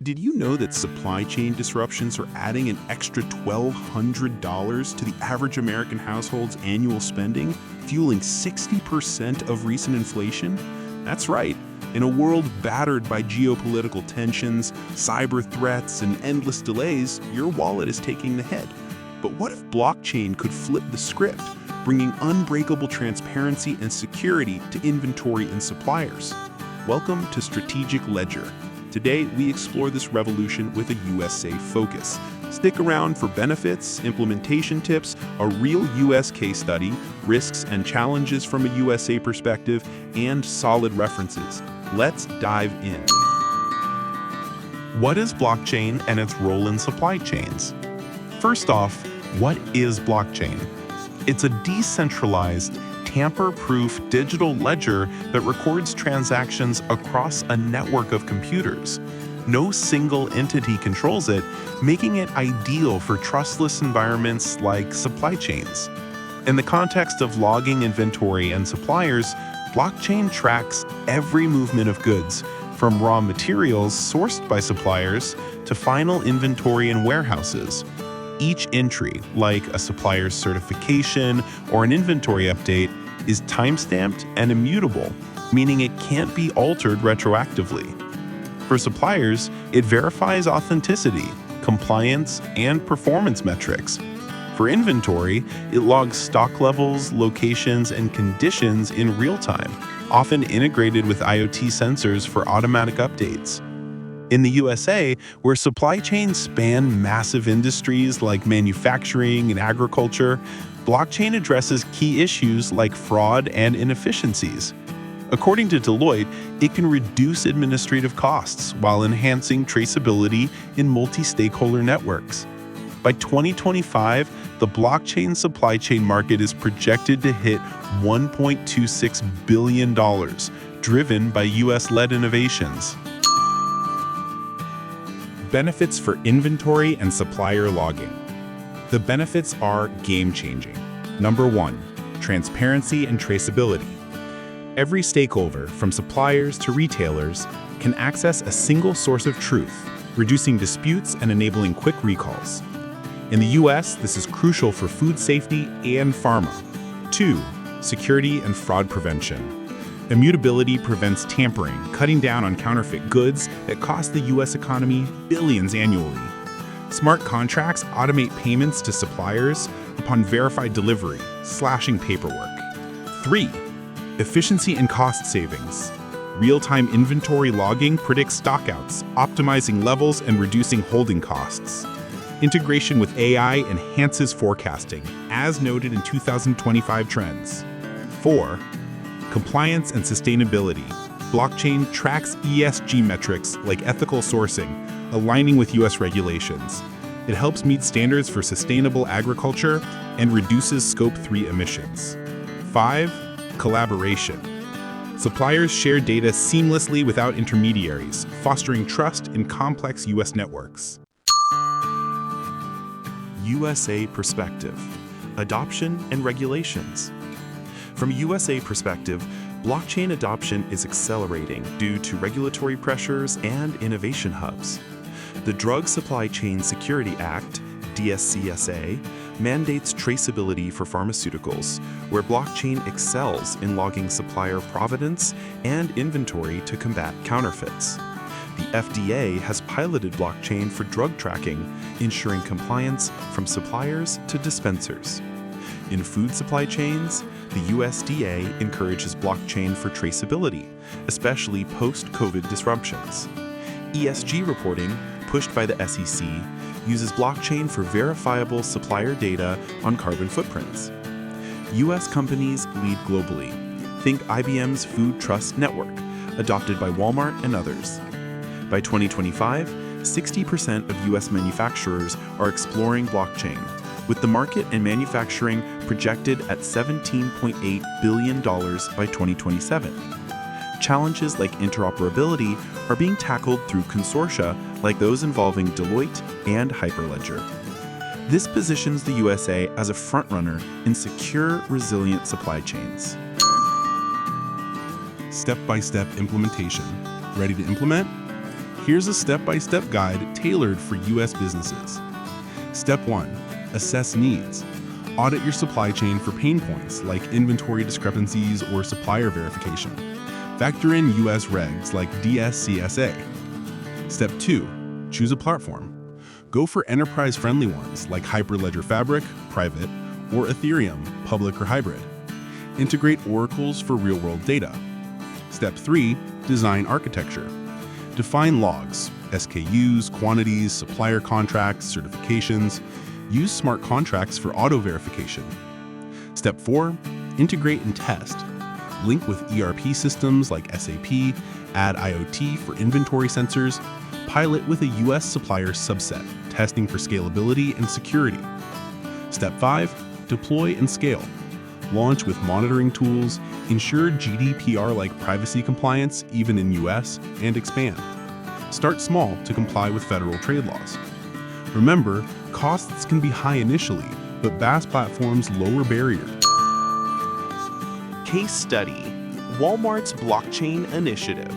did you know that supply chain disruptions are adding an extra $1,200 to the average American household's annual spending, fueling 60% of recent inflation? That's right. In a world battered by geopolitical tensions, cyber threats, and endless delays, your wallet is taking the hit. But what if blockchain could flip the script, bringing unbreakable transparency and security to inventory and suppliers? Welcome to Strategic Ledger. Today, we explore this revolution with a USA focus. Stick around for benefits, implementation tips, a real US case study, risks and challenges from a USA perspective, and solid references. Let's dive in. What is blockchain and its role in supply chains? First off, what is blockchain? It's a decentralized, tamper-proof digital ledger that records transactions across a network of computers. No single entity controls it, making it ideal for trustless environments like supply chains. In the context of logging inventory and suppliers, blockchain tracks every movement of goods, from raw materials sourced by suppliers to final inventory in warehouses. Each entry, like a supplier's certification or an inventory update, is timestamped and immutable, meaning it can't be altered retroactively. For suppliers, it verifies authenticity, compliance, and performance metrics. For inventory, it logs stock levels, locations, and conditions in real time, often integrated with IoT sensors for automatic updates. In the USA, where supply chains span massive industries like manufacturing and agriculture, blockchain addresses key issues like fraud and inefficiencies. According to Deloitte, it can reduce administrative costs while enhancing traceability in multi-stakeholder networks. By 2025, the blockchain supply chain market is projected to hit $1.26 billion, driven by US-led innovations. Benefits for inventory and supplier logging. The benefits are game-changing. Number 1, transparency and traceability. Every stakeholder, from suppliers to retailers, can access a single source of truth, reducing disputes and enabling quick recalls. In the US, this is crucial for food safety and pharma. 2, security and fraud prevention. Immutability prevents tampering, cutting down on counterfeit goods that cost the US economy billions annually. Smart contracts automate payments to suppliers upon verified delivery, slashing paperwork. 3, efficiency and cost savings. Real-time inventory logging predicts stockouts, optimizing levels and reducing holding costs. Integration with AI enhances forecasting, as noted in 2025 trends. 4, compliance and sustainability. Blockchain tracks ESG metrics like ethical sourcing, aligning with US regulations. It helps meet standards for sustainable agriculture and reduces Scope 3 emissions. 5, collaboration. Suppliers share data seamlessly without intermediaries, fostering trust in complex US networks. USA perspective. Adoption and regulations. From a USA perspective, blockchain adoption is accelerating due to regulatory pressures and innovation hubs. The Drug Supply Chain Security Act, DSCSA, mandates traceability for pharmaceuticals, where blockchain excels in logging supplier provenance and inventory to combat counterfeits. The FDA has piloted blockchain for drug tracking, ensuring compliance from suppliers to dispensers. In food supply chains, the USDA encourages blockchain for traceability, especially post-COVID disruptions. ESG reporting, pushed by the SEC, uses blockchain for verifiable supplier data on carbon footprints. US companies lead globally. Think IBM's Food Trust Network, adopted by Walmart and others. By 2025, 60% of US manufacturers are exploring blockchain, with the market and manufacturing projected at $17.8 billion by 2027. Challenges like interoperability are being tackled through consortia like those involving Deloitte and Hyperledger. This positions the USA as a frontrunner in secure, resilient supply chains. Step-by-step implementation. Ready to implement? Here's a step-by-step guide tailored for U.S. businesses. Step 1. Assess needs. Audit your supply chain for pain points like inventory discrepancies or supplier verification. Factor in U.S. regs like DSCSA. Step 2. Choose a platform. Go for enterprise-friendly ones like Hyperledger Fabric, private, or Ethereum, public or hybrid. Integrate oracles for real-world data. Step 3. Design architecture. Define logs, SKUs, quantities, supplier contracts, certifications. Use smart contracts for auto-verification. Step 4. Integrate and test. Link with ERP systems like SAP, add IoT for inventory sensors, pilot with a US supplier subset, testing for scalability and security. Step 5. Deploy and scale. Launch with monitoring tools, ensure GDPR-like privacy compliance even in US, and expand. Start small to comply with federal trade laws. Remember, costs can be high initially, but BaaS platforms lower barriers. Case study: Walmart's blockchain initiative.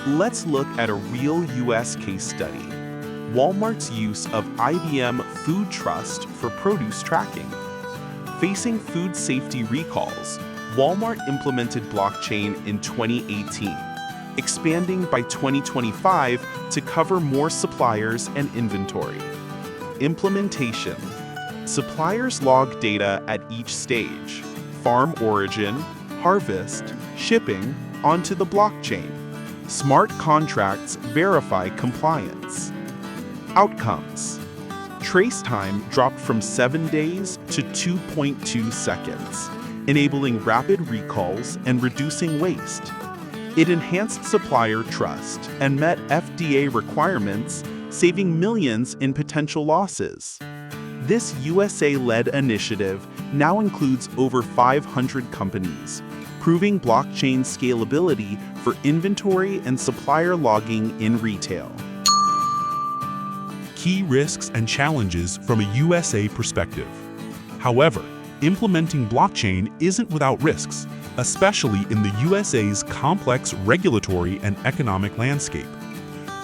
Let's look at a real US case study. Walmart's use of IBM Food Trust for produce tracking. Facing food safety recalls, Walmart implemented blockchain in 2018, expanding by 2025 to cover more suppliers and inventory. Implementation: suppliers log data at each stage, farm origin, harvest, shipping, onto the blockchain. Smart contracts verify compliance. Outcomes: trace time dropped from 7 days to 2.2 seconds, enabling rapid recalls and reducing waste. It enhanced supplier trust and met FDA requirements, saving millions in potential losses. This USA-led initiative now includes over 500 companies, proving blockchain scalability for inventory and supplier logging in retail. Key risks and challenges from a USA perspective. However, implementing blockchain isn't without risks, especially in the USA's complex regulatory and economic landscape.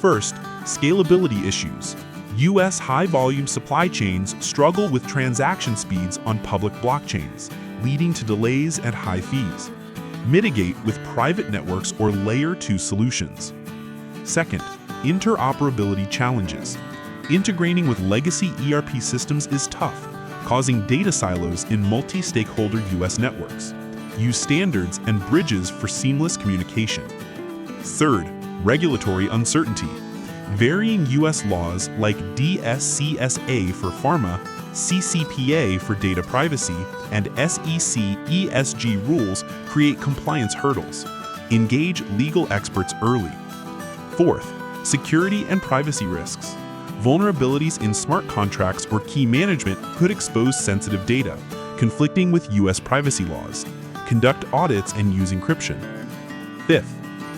First, scalability issues. U.S. high-volume supply chains struggle with transaction speeds on public blockchains, leading to delays and high fees. Mitigate with private networks or Layer 2 solutions. Second, interoperability challenges. Integrating with legacy ERP systems is tough, causing data silos in multi-stakeholder U.S. networks. Use standards and bridges for seamless communication. Third, regulatory uncertainty. Varying U.S. laws like DSCSA for pharma, CCPA for data privacy, and SEC ESG rules create compliance hurdles. Engage legal experts early. Fourth, security and privacy risks. Vulnerabilities in smart contracts or key management could expose sensitive data, conflicting with U.S. privacy laws. Conduct audits and use encryption. Fifth,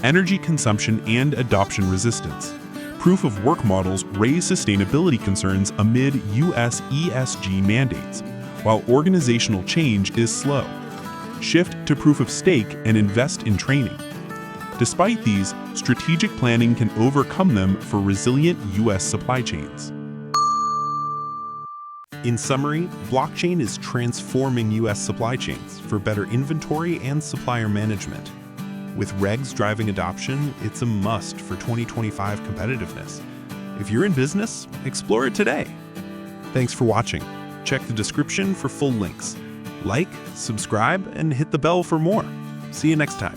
energy consumption and adoption resistance. Proof of work models raise sustainability concerns amid U.S. ESG mandates, while organizational change is slow. Shift to proof of stake and invest in training. Despite these, strategic planning can overcome them for resilient U.S. supply chains. In summary, blockchain is transforming U.S. supply chains for better inventory and supplier management. With regs driving adoption, it's a must for 2025 competitiveness. If you're in business, explore it today. Thanks for watching. Check the description for full links. Like, subscribe, and hit the bell for more. See you next time.